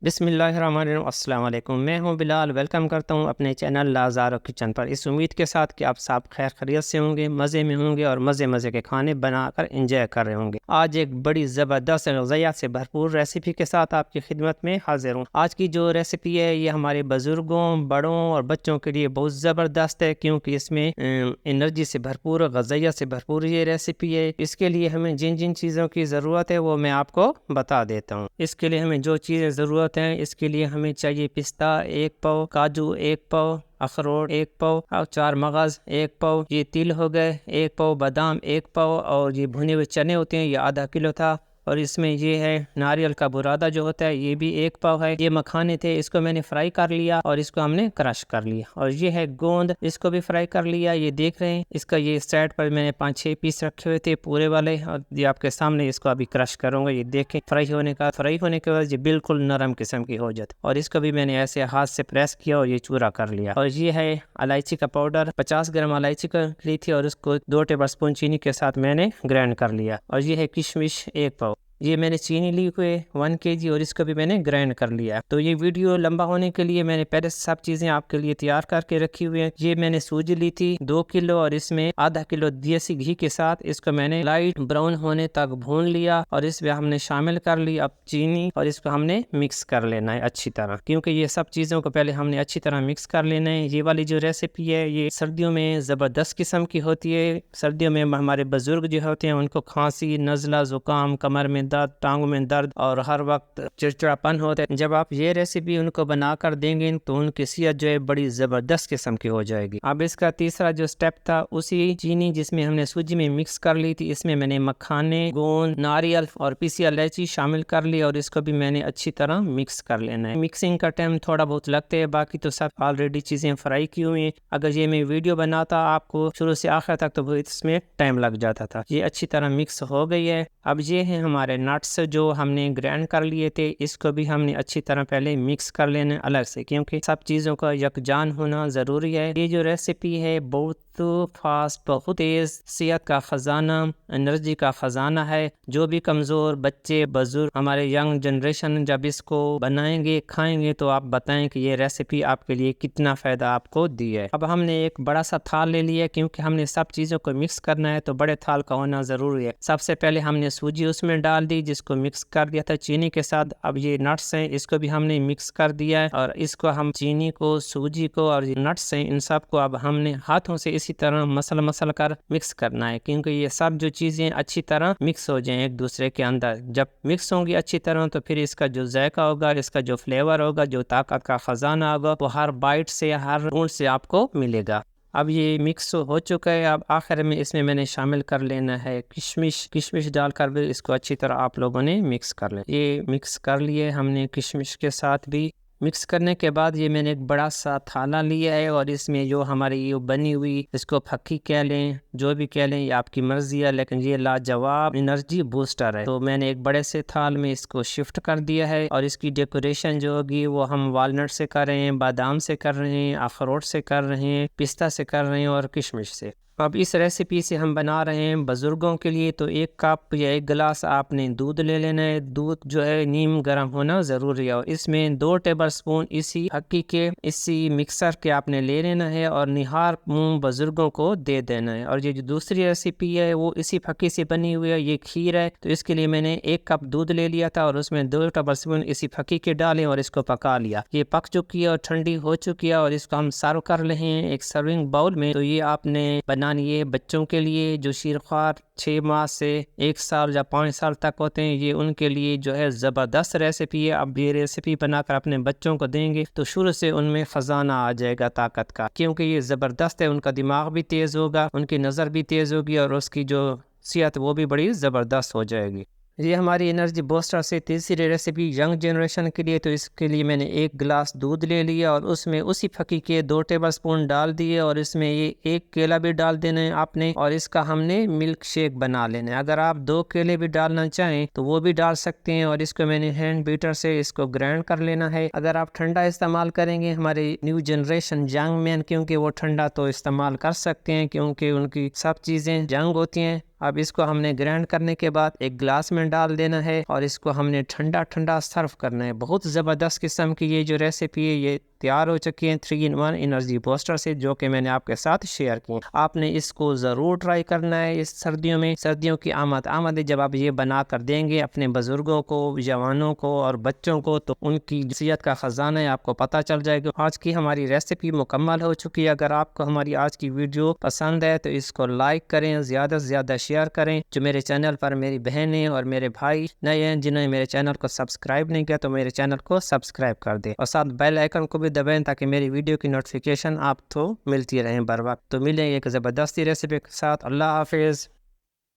बिस्मिल्लाहिर्रहमानिर्रहीम। अस्सलाम वालेकुम। मैं हूं बिलाल। वेलकम करता हूं अपने चैनल लाज़ारो किचन पर, इस उम्मीद के साथ कि आप सब खैर खैरियत से होंगे, मज़े में होंगे और मज़े मज़े के खाने बनाकर एंजॉय कर रहे होंगे। आज एक बड़ी ज़बरदस्त ग़िज़ाइयत से भरपूर रेसिपी के साथ आपकी खिदमत में हाजिर हूँ। आज की जो रेसिपी है ये हमारे बुज़ुर्गों, बड़ों और बच्चों के लिए बहुत ज़बरदस्त है, क्योंकि इसमें एनर्जी से भरपूर, ग़िज़ाइयत से भरपूर ये रेसिपी है। इसके लिए हमें जिन जिन चीज़ों की ज़रूरत है वो मैं आपको बता देता हूँ। इसके लिए हमें जो चीज़ें ज़रूरत हैं, इसके लिए हमें चाहिए पिस्ता 1 पाव, काजू 1 पाव, अखरोट 1 पाव और 4 मगज़ 1 पाव, ये तिल हो गए 1 पाव, बादाम 1 पाव और ये भुने हुए चने होते हैं ये आधा किलो था। और इसमें ये है नारियल का बुरादा जो होता है ये भी 1 पाव है। ये मखाने थे, इसको मैंने फ्राई कर लिया और इसको हमने क्रश कर लिया। और ये है गोंद, इसको भी फ्राई कर लिया। ये देख रहे हैं, इसका ये साइड पर मैंने 5-6 पीस रखे हुए थे पूरे वाले, और ये आपके सामने इसको अभी क्रश करूंगा। ये देखें, फ्राई होने के बाद ये बिल्कुल नरम किस्म की हो जाती। और इसको भी मैंने ऐसे हाथ से प्रेस किया और ये चूरा कर लिया। और ये है इलायची का पाउडर, 50 ग्राम इलायची का ली थी और उसको 2 टेबल स्पून चीनी के साथ मैंने ग्राइंड कर लिया। और ये है किशमिश 1 पाव, ये मैंने चीनी ली हुए 1 kg और इसको भी मैंने ग्राइंड कर लिया। तो ये वीडियो लंबा होने के लिए मैंने पहले सब चीज़ें आपके लिए तैयार करके रखी हुई हैं। ये मैंने सूजी ली थी 2 किलो और इसमें आधा किलो देसी घी के साथ इसको मैंने लाइट ब्राउन होने तक भून लिया और इसमें हमने शामिल कर ली अब चीनी, और इसको हमने मिक्स कर लेना है अच्छी तरह, क्योंकि ये सब चीज़ों को पहले हमने अच्छी तरह मिक्स कर लेना है। ये वाली जो रेसिपी है ये सर्दियों में ज़बरदस्त किस्म की होती है। सर्दियों में हमारे बुजुर्ग जो होते हैं उनको खांसी, नज़ला, ज़ुकाम, कमर में दर्द, टांगों में दर्द और हर वक्त चिड़चिड़ापन होता है। जब आप ये रेसिपी उनको बनाकर देंगे तो उनकी सेहत जो है बड़ी ज़बरदस्त किस्म की हो जाएगी। अब इसका तीसरा जो स्टेप था, उसी चीनी जिसमें हमने सूजी में मिक्स कर ली थी, इसमें मैंने मखाने, गोंद, नारियल और पीसी इलायची शामिल कर ली और इसको भी मैंने अच्छी तरह मिक्स कर लेना है। मिक्सिंग का टाइम थोड़ा बहुत लगता है, बाकी तो सब ऑलरेडी चीज़ें फ्राई की हुई हैं। अगर ये मैं वीडियो बनाता आपको शुरू से आखिर तक तो इसमें टाइम लग जाता था। ये अच्छी तरह मिक्स हो गई है। अब ये है हमारे नट्स जो हमने ग्राइंड कर लिए थे, इसको भी हमने अच्छी तरह पहले मिक्स कर लेना अलग से, क्योंकि सब चीज़ों का यकजान होना ज़रूरी है। ये जो रेसिपी है बहुत फास्ट, बहुत तेज़, सेहत का ख़जाना, एनर्जी का ख़जाना है। जो भी कमज़ोर बच्चे, बुजुर्ग, हमारे यंग जनरेशन जब इसको बनाएंगे, खाएंगे तो आप बताएं कि ये रेसिपी आपके लिए कितना फ़ायदा आपको दी है। अब हमने एक बड़ा सा थाल ले लिया, क्योंकि हमने सब चीज़ों को मिक्स करना है तो बड़े थाल का होना ज़रूरी है। सबसे पहले हमने सूजी उसमें डाल दी, जिसको मिक्स कर दिया था चीनी के साथ। अब ये नट्स हैं, इसको भी हमने मिक्स कर दिया है और इसको हम चीनी को, सूजी को और नट्स हैं, इन सब को अब हमने हाथों से इसी तरह मसल कर मिक्स करना है, क्योंकि ये सब जो चीज़ें अच्छी तरह मिक्स हो जाएं एक दूसरे के अंदर। जब मिक्स होंगी अच्छी तरह तो फिर इसका जो जायका होगा, इसका जो फ्लेवर होगा, जो ताकत का ख़जाना होगा, वो हर बाइट से, हर बूंद से आपको मिलेगा। अब ये मिक्स हो चुका है। अब आखिर में इसमें मैंने शामिल कर लेना है किशमिश डालकर भी इसको अच्छी तरह आप लोगों ने मिक्स कर लें। ये मिक्स कर लिए हमने किशमिश के साथ भी। मिक्स करने के बाद ये मैंने एक बड़ा सा थाला लिया है और इसमें जो हमारी ये बनी हुई, इसको फक्की कह लें, जो भी कह लें, ये आपकी मर्जी है, लेकिन ये लाजवाब एनर्जी बूस्टर है। तो मैंने एक बड़े से थाल में इसको शिफ्ट कर दिया है और इसकी डेकोरेशन जो होगी वो हम वालनट से कर रहे हैं, बादाम से कर रहे हैं, अखरोट से कर रहे हैं, पिस्ता से कर रहे हैं और किशमिश से। अब इस रेसिपी से हम बना रहे हैं बुजुर्गों के लिए, तो 1 कप या 1 गिलास आपने दूध ले लेना है। दूध जो है नीम गर्म होना ज़रूरी है और इसमें 2 टेबल स्पून इसी हक्की के, इसी मिक्सर के आपने ले लेना है और निहार मुँह बुजुर्गों को दे देना है। और ये जो दूसरी रेसिपी है वो इसी फक्की से बनी हुई है, ये खीर है। तो इसके लिए मैंने 1 कप दूध ले लिया था और उसमें 2 टेबल स्पून इसी फक्की के डालें और इसको पका लिया। ये पक चुकी है और ठंडी हो चुकी है और इसको हम सर्व कर रहे हैं एक सर्विंग बाउल में। तो ये आपने ये बच्चों के लिए जो शीरख्वार 6 माह से 1 साल या 5 साल तक होते हैं, ये उनके लिए जो है ज़बरदस्त रेसिपी है। अब ये रेसिपी बनाकर अपने बच्चों को देंगे तो शुरू से उनमें ख़जाना आ जाएगा ताकत का, क्योंकि ये ज़बरदस्त है। उनका दिमाग भी तेज़ होगा, उनकी नज़र भी तेज़ होगी और उसकी जो सेहत वो भी बड़ी ज़बरदस्त हो जाएगी। ये हमारी एनर्जी बूस्टर से तीसरी रेसिपी यंग जनरेशन के लिए। तो इसके लिए मैंने 1 गिलास दूध ले लिया और उसमें उसी फकी के 2 टेबल स्पून डाल दिए और इसमें ये 1 केला भी डाल देना है आपने और इसका हमने मिल्क शेक बना लेना है। अगर आप 2 केले भी डालना चाहें तो वो भी डाल सकते हैं और इसको मैंने हैंड बीटर से इसको ग्राइंड कर लेना है। अगर आप ठंडा इस्तेमाल करेंगे, हमारे न्यू जनरेशन यंग मैन, क्योंकि वो ठंडा तो इस्तेमाल कर सकते हैं क्योंकि उनकी सब चीज़ें यंग होती हैं, अब इसको हमने ग्राइंड करने के बाद एक गिलास में डाल देना है और इसको हमने ठंडा ठंडा सर्व करना है। बहुत ज़बरदस्त किस्म की ये जो रेसिपी है ये तैयार हो चुकी है 3-in-1 एनर्जी बूस्टर से, जो कि मैंने आपके साथ शेयर की। आपने इसको ज़रूर ट्राई करना है इस सर्दियों में। सर्दियों की आमद है, जब आप ये बना कर देंगे अपने बुजुर्गों को, जवानों को और बच्चों को, तो उनकी सेहत का ख़जाना है आपको पता चल जाएगा। आज की हमारी रेसिपी मुकम्मल हो चुकी है। अगर आपको हमारी आज की वीडियो पसंद है तो इसको लाइक करें, ज़्यादा से ज़्यादा शेयर करें। जो मेरे चैनल पर मेरी बहनें और मेरे भाई नए हैं जिन्होंने मेरे चैनल को सब्सक्राइब नहीं किया तो मेरे चैनल को सब्सक्राइब कर दे और साथ बेल आइकन को भी दबाएं ताकि मेरी वीडियो की नोटिफिकेशन आपको मिलती रहे बर वक्त। तो मिलें एक ज़बरदस्ती रेसिपी के साथ। अल्लाह हाफिज़।